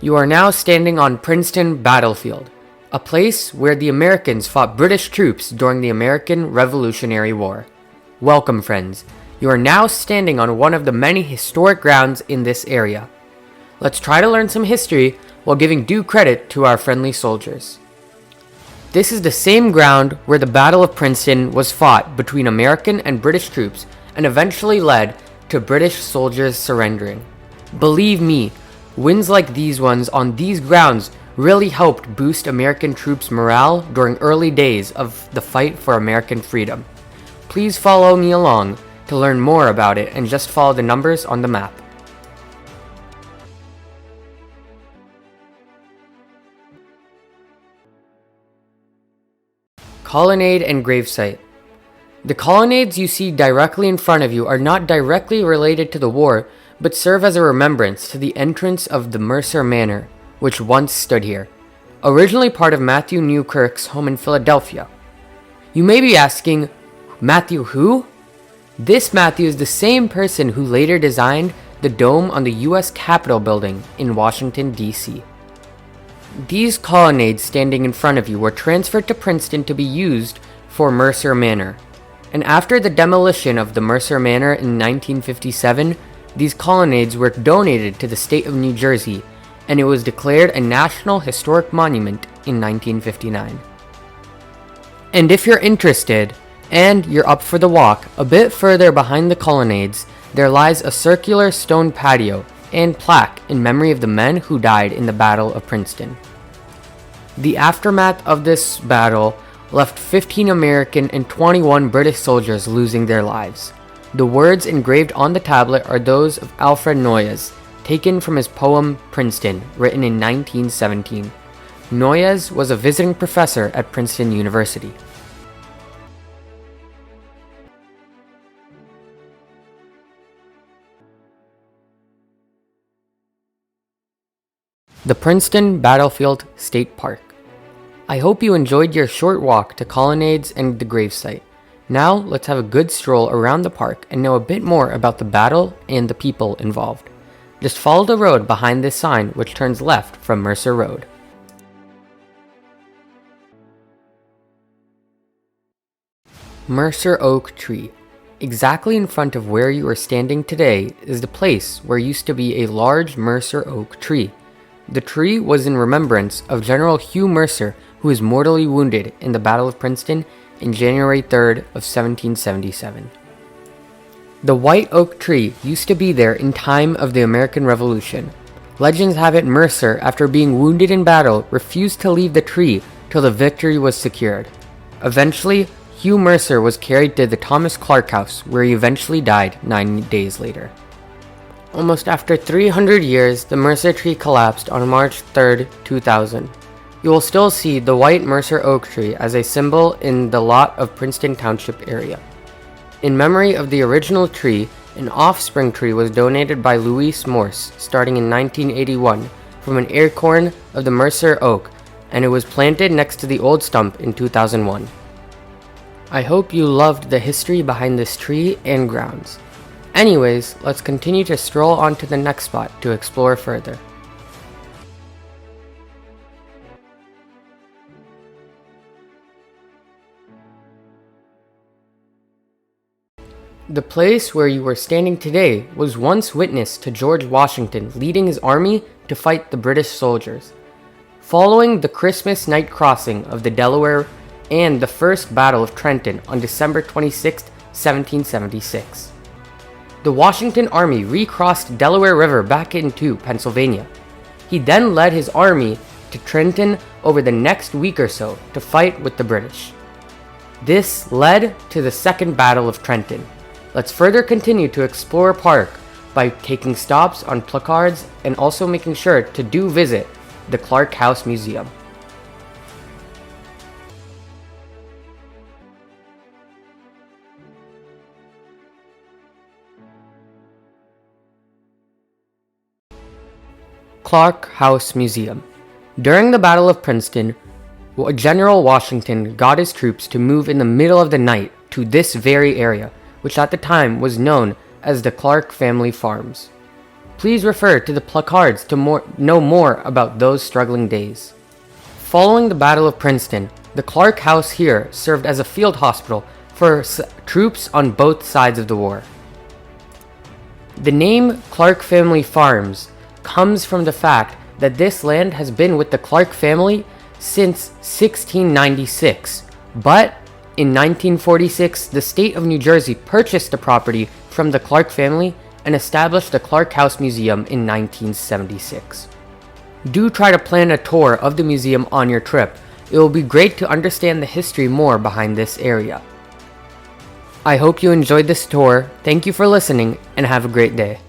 You are now standing on Princeton Battlefield, a place where the Americans fought British troops during the American Revolutionary War. Welcome, friends. You are now standing on one of the many historic grounds in this area. Let's try to learn some history while giving due credit to our friendly soldiers. This is the same ground where the Battle of Princeton was fought between American and British troops and eventually led to British soldiers surrendering. Believe me, wins like these ones on these grounds really helped boost American troops' morale during early days of the fight for American freedom. Please follow me along to learn more about it and just follow the numbers on the map. Colonnade and Gravesite. The colonnades you see directly in front of you are not directly related to the war, but serve as a remembrance to the entrance of the Mercer Manor, which once stood here, originally part of Matthew Newkirk's home in Philadelphia. You may be asking, Matthew who? This Matthew is the same person who later designed the dome on the U.S. Capitol building in Washington, D.C. These colonnades standing in front of you were transferred to Princeton to be used for Mercer Manor. And after the demolition of the Mercer Manor in 1957, these colonnades were donated to the state of New Jersey, and it was declared a National Historic Monument in 1959. And if you're interested, and you're up for the walk, a bit further behind the colonnades, there lies a circular stone patio and plaque in memory of the men who died in the Battle of Princeton. The aftermath of this battle left 15 American and 21 British soldiers losing their lives. The words engraved on the tablet are those of Alfred Noyes, taken from his poem Princeton, written in 1917. Noyes was a visiting professor at Princeton University. The Princeton Battlefield State Park. I hope you enjoyed your short walk to Colonnades and the Gravesite. Now let's have a good stroll around the park and know a bit more about the battle and the people involved. Just follow the road behind this sign, which turns left from Mercer Road. Mercer Oak Tree. Exactly in front of where you are standing today is the place where used to be a large Mercer Oak Tree. The tree was in remembrance of General Hugh Mercer, who was mortally wounded in the Battle of Princeton in January 3rd of 1777. The white oak tree used to be there in time of the American Revolution. Legends have it Mercer, after being wounded in battle, refused to leave the tree till the victory was secured. Eventually, Hugh Mercer was carried to the Thomas Clark House, where he eventually died 9 days later. Almost after 300 years, the Mercer tree collapsed on March 3rd, 2000. You will still see the white Mercer oak tree as a symbol in the lot of Princeton Township area. In memory of the original tree, an offspring tree was donated by Louis Morse starting in 1981 from an acorn of the Mercer oak, and it was planted next to the old stump in 2001. I hope you loved the history behind this tree and grounds. Anyways, let's continue to stroll on to the next spot to explore further. The place where you are standing today was once witness to George Washington leading his army to fight the British soldiers. Following the Christmas night crossing of the Delaware and the First Battle of Trenton on December 26, 1776. The Washington Army recrossed Delaware River back into Pennsylvania. He then led his army to Trenton over the next week or so to fight with the British. This led to the Second Battle of Trenton. Let's further continue to explore park by taking stops on placards and also making sure to do visit the Clark House Museum. Clark House Museum. During the Battle of Princeton, General Washington got his troops to move in the middle of the night to this very area, which at the time was known as the Clark family farms. please refer to the placards to know more about those struggling days. Following the Battle of Princeton, the Clark House here served as a field hospital for troops on both sides of the war. The name Clark Family Farms comes from the fact that this land has been with the Clark family since 1696, but in 1946, the state of New Jersey purchased the property from the Clark family and established the Clark House Museum in 1976. Do try to plan a tour of the museum on your trip. It will be great to understand the history more behind this area. I hope you enjoyed this tour. Thank you for listening and have a great day.